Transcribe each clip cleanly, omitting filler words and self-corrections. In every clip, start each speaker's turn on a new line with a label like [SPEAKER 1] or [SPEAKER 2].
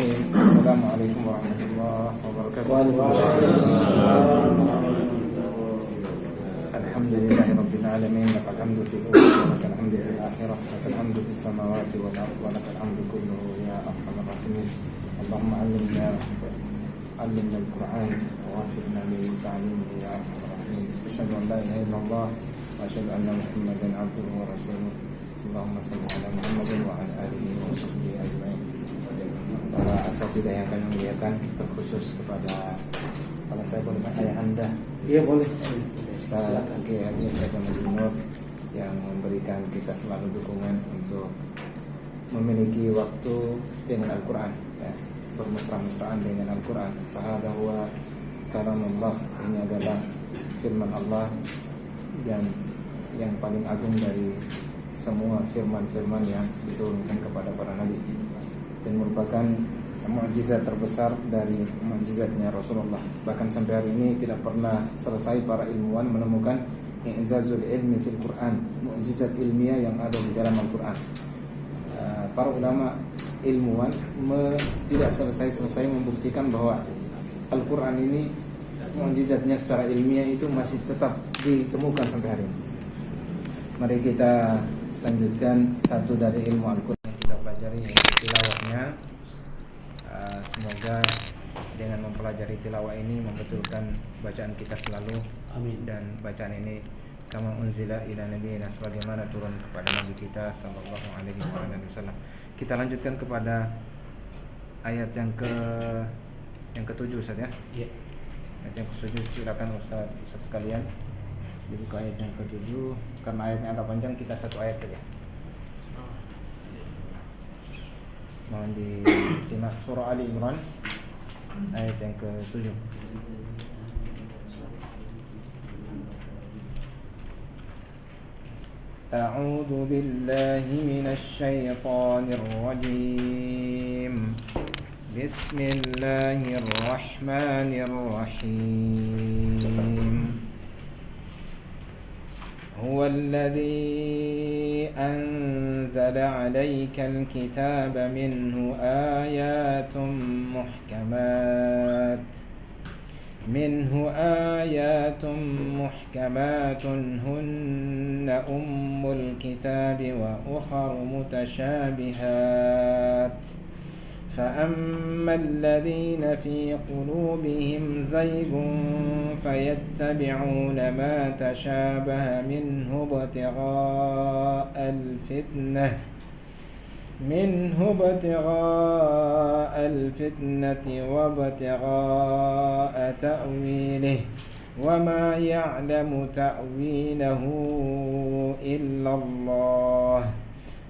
[SPEAKER 1] Bismillahirrahmanirrahim. Assalamualaikum warahmatullahi wabarakatuh. Alhamdulillahirabbil alamin. Lakal hamdu fil ula wa lakal hamdu fil akhirah. Lakal hamdu fis samawati wal ardi wa lakal hamdu kulluhu ya arhamar rahimin. Allahumma 'allimna al-Qur'an wa waffiqna li ta'limihi ya arhamar rahimin. Asyhadu an la ilaha illallah wa asyhadu anna Muhammadan 'abduhu wa rasuluh. Allahumma shalli ala Muhammadin wa ala alihi wa sahbihi ajma'in. Para asatidzah yang kami muliakan, terkhusus kepada kalau saya boleh ayah anda.
[SPEAKER 2] Iya boleh.
[SPEAKER 1] Ustaz Kiai Haji Saiful Nur yang memberikan kita selalu dukungan untuk memiliki waktu dengan Al-Quran, ya, bermesra-mesraan dengan Al-Quran. Fahadha huwa kalamullah, ini adalah firman Allah dan yang paling agung dari semua firman-firman yang diturunkan kepada para nabi, dan merupakan mukjizat terbesar dari mukjizatnya Rasulullah. Bahkan sampai hari ini tidak pernah selesai para ilmuwan menemukan i'zazul ilmi fil Quran, mukjizat ilmiah yang ada di dalam Al-Quran. Para ulama ilmuwan tidak selesai membuktikan bahwa Al-Quran ini mukjizatnya secara ilmiah itu masih tetap ditemukan sampai hari ini. Mari kita lanjutkan satu dari ilmu Al-Quran yang kita pelajari, yaitu tilawahnya. Semoga dengan mempelajari tilawah ini membetulkan bacaan kita selalu. Amin. Dan bacaan ini kama unzila ila nabiyina, sebagaimana turun kepada nabi kita sallallahu alaihi wasallam. Kita lanjutkan kepada ayat yang ke-7, Ustaz ya. Iya. Ayat yang ke-7, silakan Ustaz sekalian dibuka ayat yang ke-7. Karena ayatnya agak panjang, kita satu ayat saja. Mohon disimak surah Ali Imran ayat yang ke-7. A'udzu billahi minasy syaithanir rajim. Bismillahirrahmanirrahim. هو الذي أنزل عليك الكتاب منه آيات محكمات هن أم الكتاب وأخر متشابهات فأما الذين في قلوبهم زيغ فيتبعون ما تشابه منه ابتغاء الفتنة وابتغاء تأويله وما يعلم تأويله إلا الله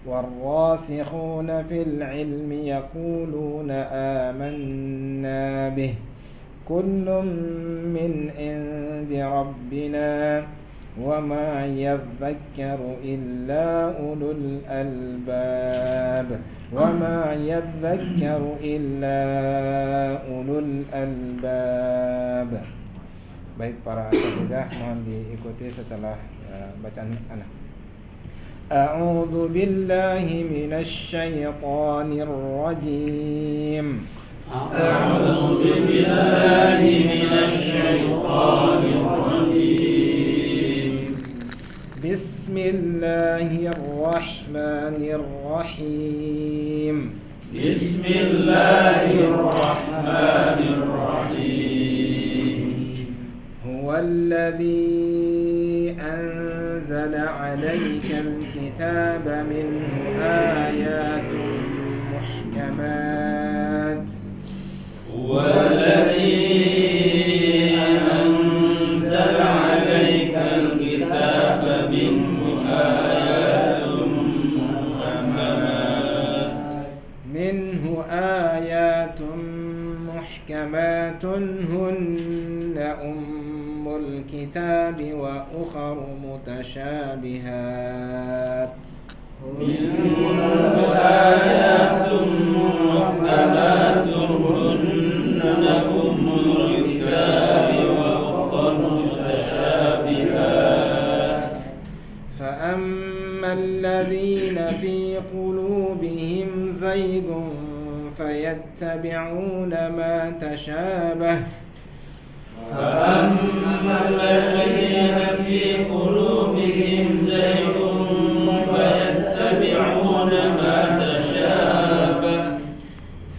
[SPEAKER 1] والراسخون في العلم يقولون آمنا به كل من عند ربنا وما يذكر إلا أولو الألباب. Baik para asatidzah, mohon diikuti setelah bacaan anak. أعوذ بالله من الشيطان الرجيم.
[SPEAKER 3] أعوذ بالله من الشيطان الرجيم.
[SPEAKER 1] بسم الله الرحمن الرحيم.
[SPEAKER 3] بسم الله الرحمن الرحيم.
[SPEAKER 1] هو الذي أنزل عليك الكتاب منه آيات محكمات.
[SPEAKER 3] هو الذي أنزل عليك الكتاب منه آيات
[SPEAKER 1] محكمات هن أم الكتاب وأخر متشابهات.
[SPEAKER 3] منه آيات محكمات هن أم الكتاب وأخر متشابهات.
[SPEAKER 1] فأما الذين في قلوبهم زيغ فيتبعون ما تشابه
[SPEAKER 3] فأما الذين في قلوبهم زيغ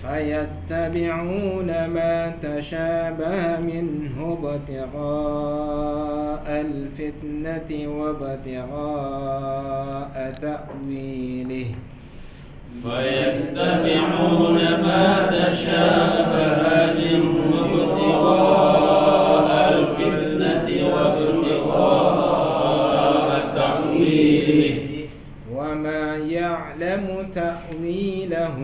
[SPEAKER 1] فيتبعون ما تشابه منه ابتغاء الفتنة وابتغاء تأويله
[SPEAKER 3] فيتبعون ما تشابه منه ابتغاء الفتنة وابتغاء تأويله
[SPEAKER 1] وما يعلم تأويله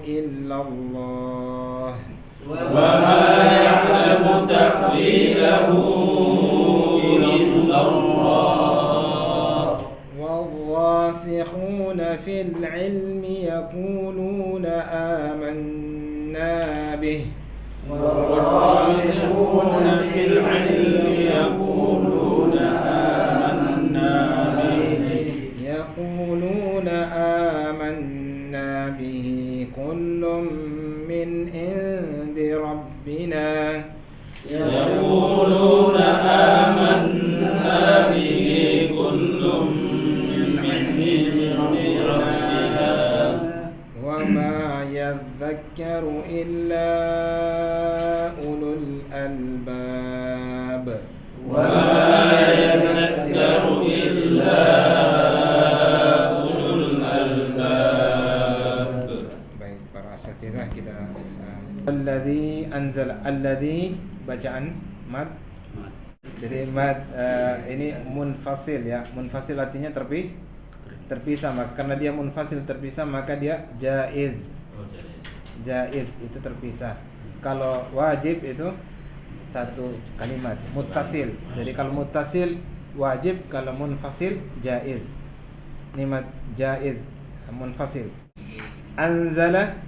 [SPEAKER 1] إلا الله
[SPEAKER 3] وما يعلم تأويله إلا الله
[SPEAKER 1] والراسخون في العلم يقولون آمنا به
[SPEAKER 3] والراسخون في العلم يقولون آمنا
[SPEAKER 1] به كل من عند ربنا
[SPEAKER 3] يقولون آمنا به كل من عند ربنا
[SPEAKER 1] وما يذكر إلا أولو الألباب
[SPEAKER 3] وما يذكر إلا أولو الألباب.
[SPEAKER 1] Baik, para asatidzah kita alladzi anzala, alladzi bacaan mad. Jadi mad ini munfasil ya. Munfasil artinya terpisah, maka karena dia munfasil terpisah maka dia jaiz. Jaiz itu terpisah. Kalau wajib itu satu kalimat muttasil. Jadi kalau muttasil wajib, kalau munfasil jaiz. Ini mad jaiz munfasil. Anzala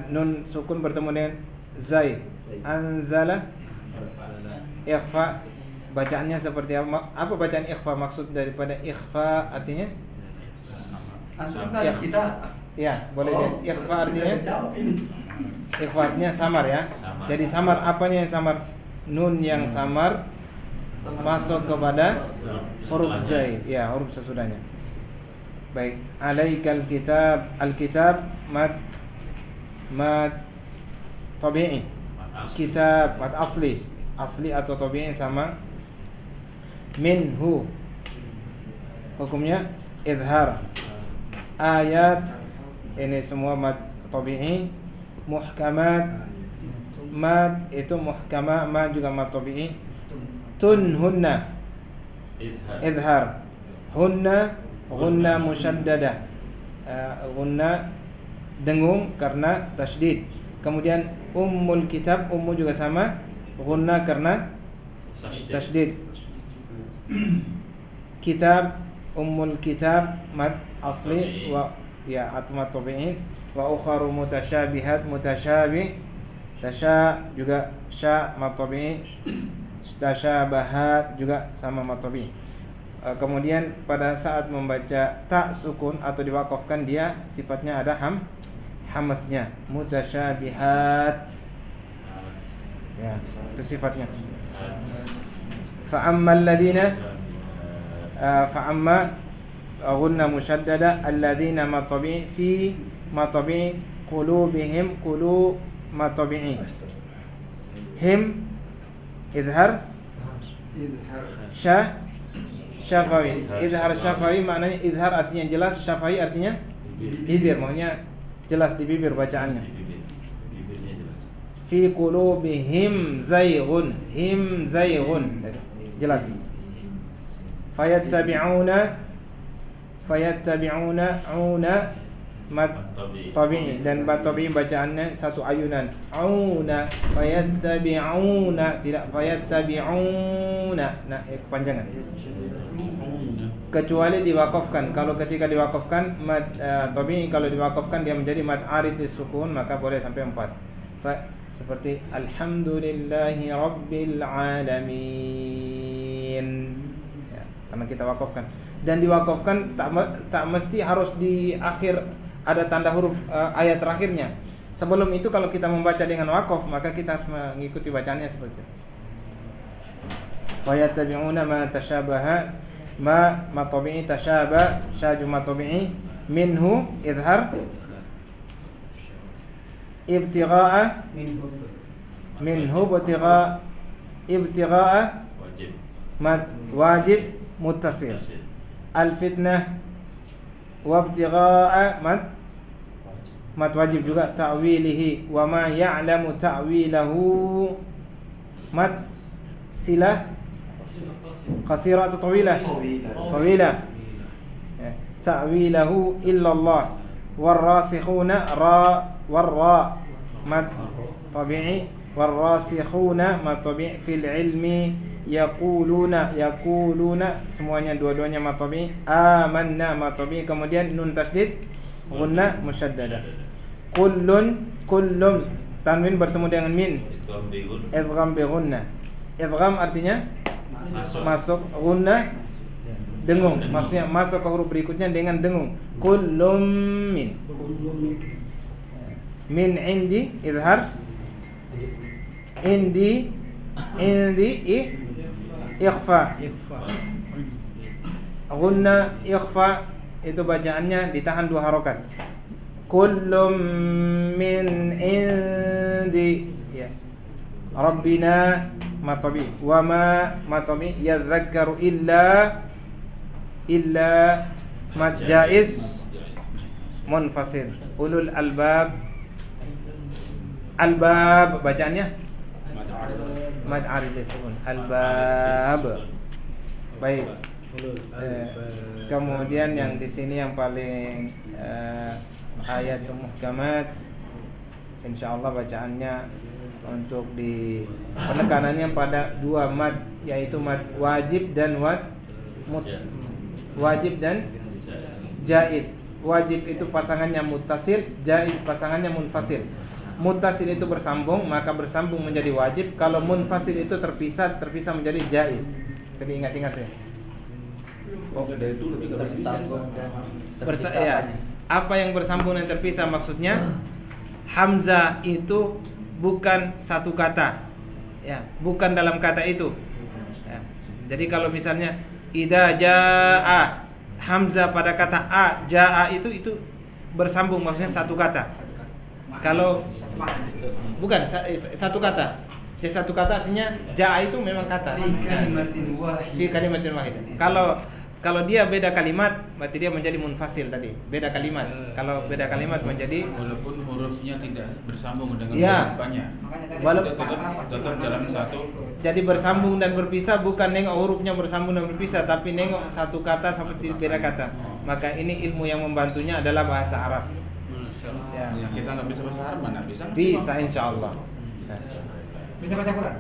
[SPEAKER 1] nun sukun bertemu dengan zai. Anzala ikhfa, bacaannya seperti apa? Apa bacaan ikhfa? Maksud daripada ikhfa artinya?
[SPEAKER 2] Kita.
[SPEAKER 1] Ya, boleh ya. Ikhfa artinya? Ikhfa artinya samar ya. Jadi samar, apanya yang samar? Nun yang samar masuk kepada huruf zai. Ya, huruf sesudahnya. Baik, alaikal kitab. Al-kitab mad tabi'i. Kitab mad asli. Asli atau tabi'i sama. Minhu hukumnya idhar. Ayat ini semua mad tabi'i. Muhkamat mad itu muhkama, mad juga mad tabi'i. Tunhunna idhar. Hunna gunna musyaddadah. Gunna dengung karena tasydid. Kemudian ummul kitab, ummu juga sama, gunna karena tasydid. Kitab, ummul kitab mad asli wa ya atmat tabi'in. Wa ukharu mutasyabihat, mutasyabih tasya juga sya mad tabi'i. Tasyabahat juga sama mad tabi'i. Kemudian pada saat membaca tak sukun atau diwakafkan, dia sifatnya ada hamasnya, mutasyabihat. Ya, itu sifatnya. Fa'ammal ladina fa'amma ghunna musyaddada alladhina matabi fi matabi qulubihim qulu matabi'i. Him idhar syafawi. Idhar syafawi maknanya idhar artinya jelas, syafawi artinya bibir, maksudnya jelas di bibir bacaannya. Fi qulubihim zayghun, him zayghun, jelas. Fayattabi'una una mad tabi'i, dan mad tabi'i bacaannya satu ayunan. Auna fayattabi'una, tidak fayattabi'una. Nah, kepanjangan. Kecuali diwakafkan. Kalau ketika diwakafkan mad tabi'i, kalau diwakafkan dia menjadi mad arid disukun, maka boleh sampai 4. Seperti alhamdulillahi rabbil alamin ya, karena kita wakafkan. dan diwakafkan tak mesti harus di akhir ada tanda huruf ayat terakhirnya. Sebelum itu kalau kita membaca dengan wakaf, maka kita harus mengikuti bacaannya seperti itu. Wa yattabi'una ma tashabaha ma tabi'i tashaba syaju ma tabi'i minhu idhar ibtigha'a minhu ibtigha'a wajib muttasil al-fitnah wa ibtigha'a mat wajib juga ta'wilihi wa ma ya'lamu ta'wilahu mat silah qasira atau tawilah ta'wilahu illallah warrasikhuna warra mat tabi'i warrasikhuna mat tabi'i fil ilmi yaquluna semuanya dua-duanya mat tabi'i amanna mat tabi'i kemudian nun tasydid gunna musyaddada kullum tanwin bertemu dengan min idgham bi gunna idgham artinya masuk gunna dengung maksudnya masuk ke huruf berikutnya dengan dengung kullum min indi izhar indi ikhfa gunna ikhfa itu bacaannya ditahan 2 harokat kullum min indi ya rabbina matabi wa ma matabi yadhakkaru illa mat jaiz munfasil ulul albab bacaannya mad arid sun albab. Baik. Kemudian yang di sini yang paling ayat muhkamat, insyaallah bacaannya untuk di penekanannya pada 2 mad, yaitu mad wajib dan wajib dan jaiz. Wajib itu pasangannya muttasil, jaiz pasangannya munfasil. Muttasil itu bersambung, maka bersambung menjadi wajib. Kalau munfasil itu terpisah menjadi jaiz. Jadi ingat-ingat ya.
[SPEAKER 2] Dari dulu juga bersambung dan
[SPEAKER 1] ya. Apa yang bersambung dan terpisah maksudnya hamzah itu bukan satu kata, ya, bukan dalam kata itu. Ya. Jadi kalau misalnya idza jaa hamzah pada kata a, jaa itu bersambung maksudnya satu kata. Kalau bukan satu kata. Jadi satu kata artinya jaa itu memang kata. Fi kalimatin wahid. Kalau dia beda kalimat, berarti dia menjadi munfasil tadi. Beda kalimat. Kalau beda kalimat menjadi
[SPEAKER 3] walaupun hurufnya tidak bersambung dengan
[SPEAKER 1] ya,
[SPEAKER 3] hurufnya.
[SPEAKER 1] Walaupun
[SPEAKER 3] tetap dalam satu.
[SPEAKER 1] Jadi bersambung dan berpisah bukan nengok hurufnya bersambung dan berpisah, tapi nengok satu kata seperti beda kata. Maka ini ilmu yang membantunya adalah bahasa Arab.
[SPEAKER 3] Ya. Kita nggak bisa bahasa Arab mana bisa?
[SPEAKER 1] Bisa insyaallah.
[SPEAKER 2] bisa baca Quran?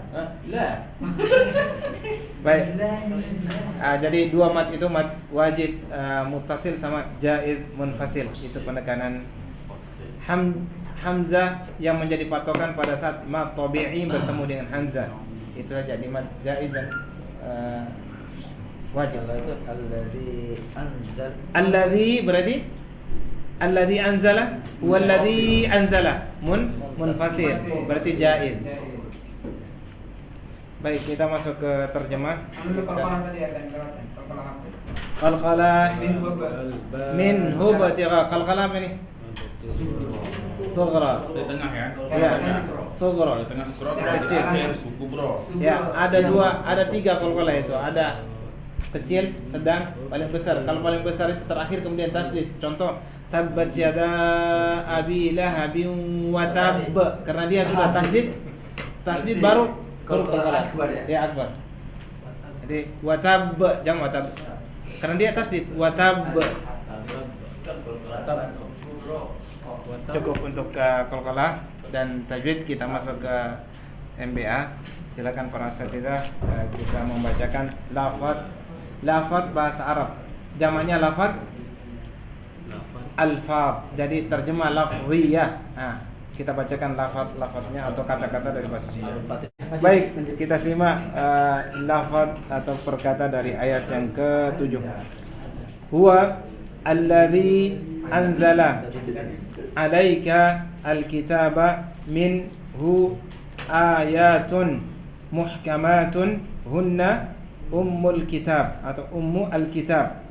[SPEAKER 3] Lah.
[SPEAKER 1] Baik. Jadi 2 mad itu mad wajib muttasil sama jaiz munfasil. Itu penekanan hamzah yang menjadi patokan pada saat mad tabi'i bertemu dengan hamzah. Itu saja di mad jaiz dan wajib.
[SPEAKER 2] Itu
[SPEAKER 1] Alladzi berarti alladzi anzala walladzi anzala munfasil berarti jaiz. Baik, kita masuk ke terjemah. Qalqalah minhu batira. Qalqalah apa ini? Sughra.
[SPEAKER 3] Di tengah ya.
[SPEAKER 1] Ya, sughra.
[SPEAKER 3] Di tengah sughra
[SPEAKER 1] Kecil.
[SPEAKER 3] kubro.
[SPEAKER 1] Ya, ada 3 qalqalah itu. Ada kecil, sedang, paling besar. Kalau paling besar itu terakhir kemudian tasydid. Contoh tabbat yada abi lahabin wa tab. Karena dia sudah tasydid baru huruf qalqalah. Ya akbar. Jadi watab jangan watab. Karena dia tasydid watab. Cukup untuk qalqalah dan tajwid. Kita masuk ke MBA. Silakan para asatidzah, kita membacakan lafaz bahasa Arab. Jamaknya lafaz alfaz. Jadi terjemah lafziyah. Nah, kita bacakan lafaznya atau kata-kata dari bahasa Arab. Baik, kita simak lafaz atau perkata dari ayat yang ke-7. huwa alladzi anzala alaika alkitaba minhu ayatun muhkamatun hunna ummul kitab atau ummu alkitab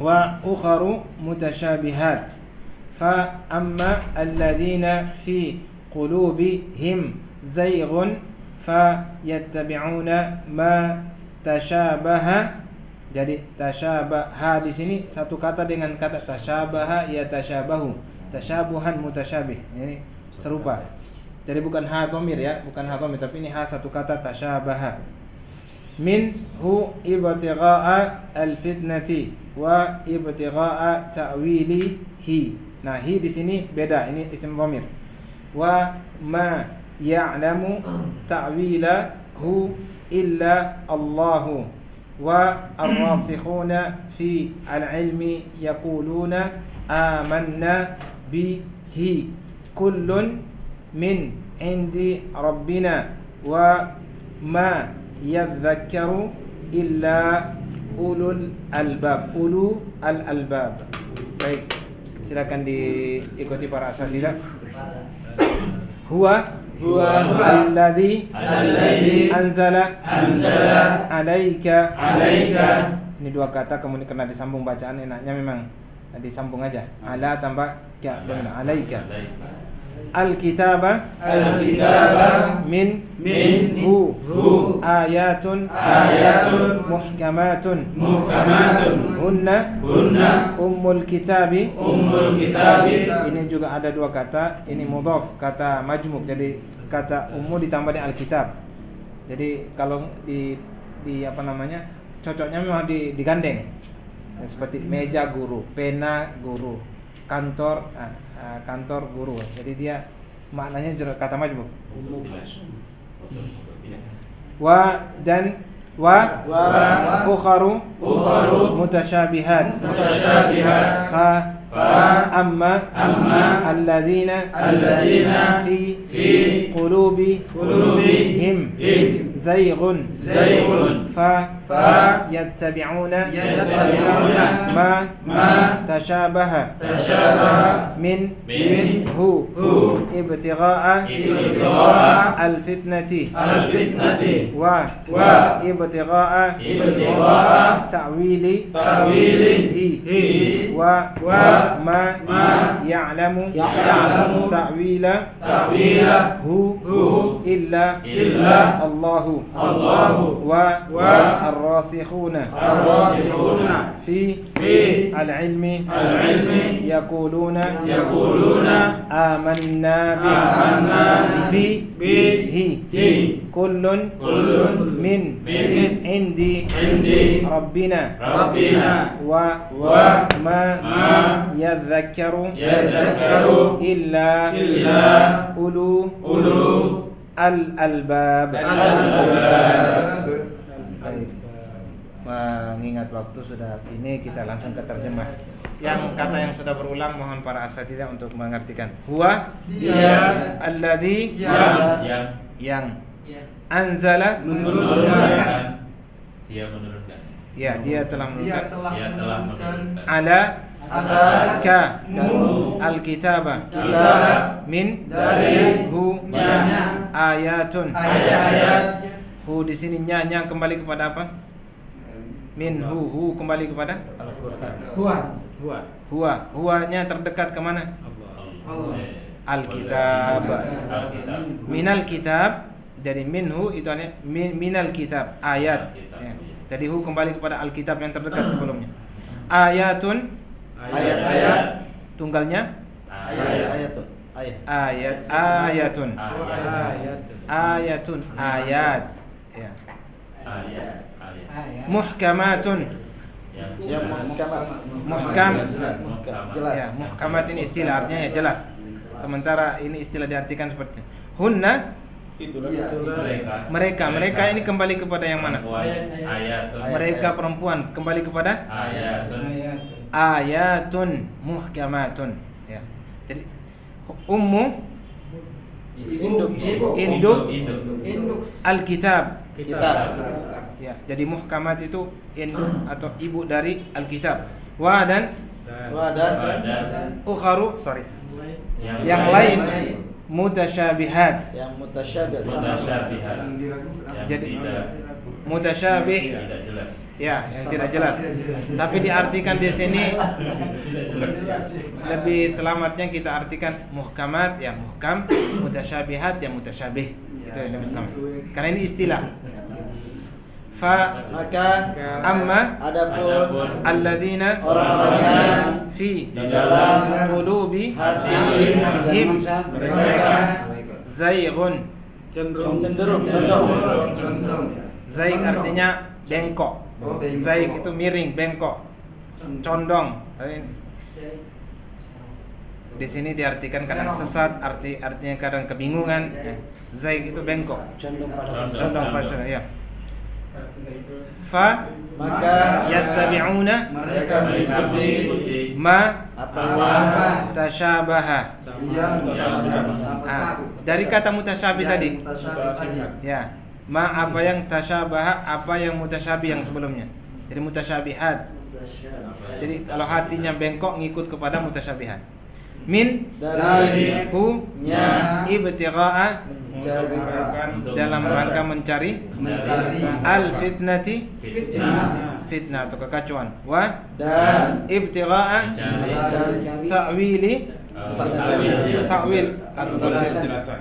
[SPEAKER 1] wa ukharu mutasyabihat fa amma alladzina fi qulubihim zayghun fa yattabi'una ma tasyabaha. Jadi tasyabaha di sini satu kata dengan kata tasyabaha ya tasyabahu, tasyabuhan mutasyabih, ini serupa. Jadi bukan ha dhamir ya, bukan ha dhamir, tapi ini ha satu kata tasyabaha. Minhu ibtigha'a al-fitnati wa ibtigha'a ta'wilihi. Nah, hi di sini beda, ini isim dhamir. Wa ma ya'lamu ta'wilahu illa Allahu wa ar-rasikhuna fi al-ilmi yaquluna amanna bihi kullun min indi rabbina wa ma yadhakkaru illa ulul albab. Ulu al-albab. Baik, silakan diikuti para asatidzah. Huwa alladzi anzala alaika. Ini dua kata kemudian karena disambung bacaan enaknya memang disambung aja. Ala tambah ka dengan alaika. Alkitaba minhu ayatun muhkamatun hunna ummul kitabi. Ini juga ada dua kata, ini mudhaf, kata majmuk, jadi kata ummu ditambah dengan alkitab. Jadi kalau di apa namanya, cocoknya memang digandeng. Seperti meja guru, pena guru, kantor guru. Jadi dia maknanya kata majmuk. Wa ukharu mutasyabihat. Fa amma alladzina fi qulubihim zayghun fa yattabi'una ma tashabaha minhu ibtigha'a al-fitnati wa ibtigha'a ta'wilihi wa ma ya'lamu ta'wilahu illa Allahu wa ar-rasikhuna fi al-ilmi yaquluna amanna bihi kullun min indi rabbina wa ma yadhakkaru illa ulu al-albab. Mengingat waktu sudah ini, kita langsung ke terjemah. Yang kata yang sudah berulang mohon para asatidzah untuk mengartikan. Huwa alladzi yang anzala menurunkan. Dia telah menurunkan ala ka al-kitaba min hu ayatun. Hu di sini nya kembali kepada apa? Min hu kembali kepada huwa-nya terdekat ke mana? Al-kitab. Minal kitab. Jadi minhu itu artinya minal kitab, ayat. Ya. Jadi hu kembali kepada al-kitab yang terdekat sebelumnya. Ayatun, ayat. Tunggalnya ayatun. Ayat. Ya. Muhkamatun. Muhkam. Ya, muhkamat ini istilah, artinya ya jelas. Sementara ini istilah diartikan seperti hunna. Mereka ini kembali kepada yang mana? Mereka perempuan kembali kepada ayatun muhkamatun. Ya. Jadi ummu induk alkitab. Ya, jadi muhkamat itu induk atau ibu dari alkitab. Wa dan ukharu, yang lain mutasyabihat.
[SPEAKER 4] Yang mutasyabihat.
[SPEAKER 1] Jadi mutasyabih
[SPEAKER 3] tidak jelas.
[SPEAKER 1] ya, yang tidak jelas. Tapi diartikan di sini lebih selamatnya kita artikan muhkamat ya muhkam, mutasyabihat ya mutasyabih. Itu yang lebih selamat. Karena ini istilah. Fa
[SPEAKER 4] Maka
[SPEAKER 1] amma
[SPEAKER 4] adapun
[SPEAKER 1] alladzina
[SPEAKER 4] orang-orang yang
[SPEAKER 1] fi
[SPEAKER 4] di dalam
[SPEAKER 1] qulubi
[SPEAKER 4] him mereka
[SPEAKER 1] zaighun.
[SPEAKER 4] cenderung
[SPEAKER 1] Zaig artinya bengkok. Zaig itu miring, bengkok, condong. Di sini diartikan kadang sesat, artinya kadang kebingungan. Zaig itu bengkok, condong pada ya. Fa
[SPEAKER 4] maka
[SPEAKER 1] yattabi'una
[SPEAKER 4] mereka mengikuti
[SPEAKER 1] ma
[SPEAKER 4] apa
[SPEAKER 1] tasyabaha. Dari kata mutasyabih tadi. Ya, ma apa yang tasyabaha, apa yang mutasyabih yang sebelumnya. Jadi mutasyabihat. Jadi kalau hatinya bengkok ngikut kepada mutasyabihat. Min
[SPEAKER 4] dari
[SPEAKER 1] hu
[SPEAKER 4] nya
[SPEAKER 1] ibtigha'a dalam rangka mencari al fitnati fitnah atau kekacauan wa
[SPEAKER 4] dan
[SPEAKER 1] ibtigha'a ta'wili ta'wil atau tafsir
[SPEAKER 3] Penjelasan.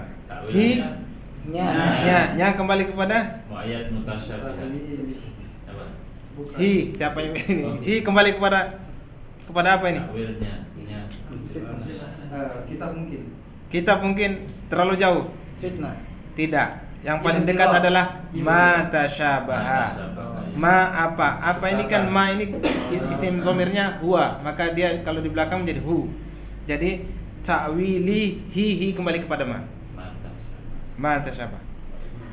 [SPEAKER 1] hi
[SPEAKER 4] nya
[SPEAKER 1] nya kembali kepada
[SPEAKER 3] Ayat mutasyabihat. Apa?
[SPEAKER 1] hi. Siapa yang ini? Hi kembali kepada apa ini?
[SPEAKER 3] Takwilnya.
[SPEAKER 1] Kitab mungkin terlalu jauh.
[SPEAKER 4] fitnah.
[SPEAKER 1] Tidak. Yang paling dekat adalah ma tasyabaha. Ma apa ini kan ma ini isim dhamirnya huwa, maka dia kalau di belakang menjadi hu. Jadi ta'wili hi kembali kepada ma tasyabah.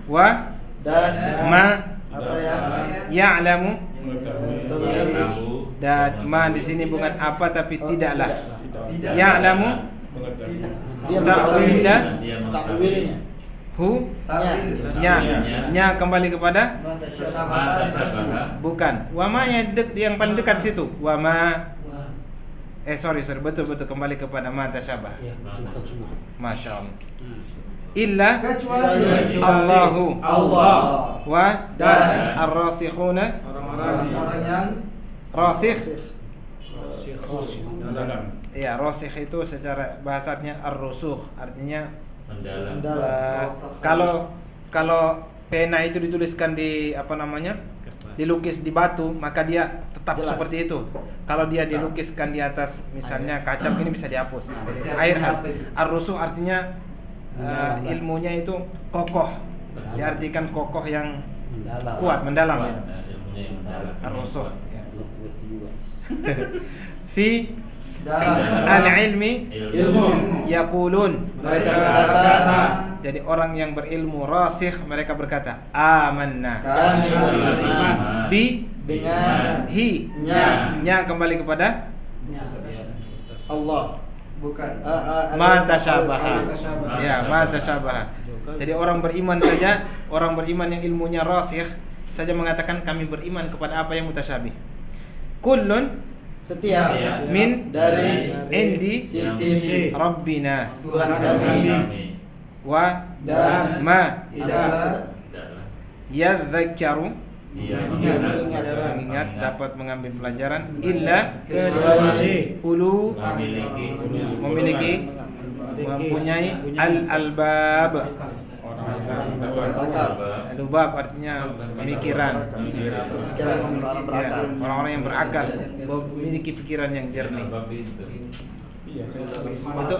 [SPEAKER 1] Wa
[SPEAKER 4] Dan
[SPEAKER 1] ma
[SPEAKER 4] apa yang
[SPEAKER 1] ya'lamu,
[SPEAKER 3] Tahu.
[SPEAKER 1] dan ma di sini bukan apa tapi tidaklah. Ya'lamu
[SPEAKER 4] dia
[SPEAKER 1] ta'wila
[SPEAKER 4] takwilnya.
[SPEAKER 1] hu nya kembali kepada
[SPEAKER 3] Mutasyabihat.
[SPEAKER 1] bukan. Wa ma yang paling dekat situ. Wa ma sorry betul kembali kepada ma tasyabah. Masya Allah. Illa Allahu
[SPEAKER 4] Allah
[SPEAKER 1] wa
[SPEAKER 4] dan
[SPEAKER 1] ar-rasikhuna
[SPEAKER 4] orang yang
[SPEAKER 1] rasikh.
[SPEAKER 3] Dalam.
[SPEAKER 1] Ya, rasikh itu secara bahasanya ar-rusukh, artinya
[SPEAKER 3] Mendalam.
[SPEAKER 1] kalau pena itu dituliskan di dilukis di batu, maka dia tetap
[SPEAKER 4] Jelas.
[SPEAKER 1] seperti itu. Kalau dia dilukiskan di atas misalnya kaca ini bisa dihapus. Jadi air ar-rusukh artinya ilmunya itu kokoh. Diartikan kokoh yang kuat, mendalam ya.
[SPEAKER 3] Ilmunya yang mendalam.
[SPEAKER 1] Ar-rusukh ya. Fi
[SPEAKER 4] dalam
[SPEAKER 1] al-ilmi
[SPEAKER 4] ilmu
[SPEAKER 1] yaqulun.
[SPEAKER 4] mereka berkata
[SPEAKER 1] Jadi orang yang berilmu rasikh mereka berkata amanna
[SPEAKER 4] kami beriman
[SPEAKER 1] bi
[SPEAKER 4] dengan
[SPEAKER 1] hi
[SPEAKER 4] nya
[SPEAKER 1] kembali kepada
[SPEAKER 4] Allah bukan
[SPEAKER 1] ma tasyabaha. Ya, ma tasyabaha. Jadi orang beriman saja, orang beriman yang ilmunya rasikh saja mengatakan kami beriman kepada apa yang mutasyabih. Kullun
[SPEAKER 4] setiap
[SPEAKER 1] min
[SPEAKER 4] dari
[SPEAKER 1] indi
[SPEAKER 4] sisi
[SPEAKER 1] rabbina
[SPEAKER 4] Tuhan kami
[SPEAKER 1] wa
[SPEAKER 4] dan
[SPEAKER 1] ma
[SPEAKER 4] tidaklah
[SPEAKER 1] yadzakkaru mengingat dapat mengambil pelajaran illa
[SPEAKER 4] kecuali
[SPEAKER 1] ulu
[SPEAKER 3] memiliki
[SPEAKER 1] mempunyai al-albab. Al-albab artinya pemikiran.
[SPEAKER 4] pikiran orang
[SPEAKER 1] Ya,
[SPEAKER 4] berakal.
[SPEAKER 1] orang-orang yang berakal memiliki pikiran yang jernih. Itu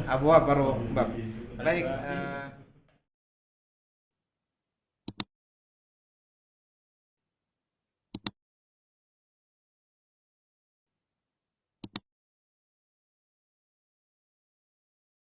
[SPEAKER 1] abwab baru bab. Baik.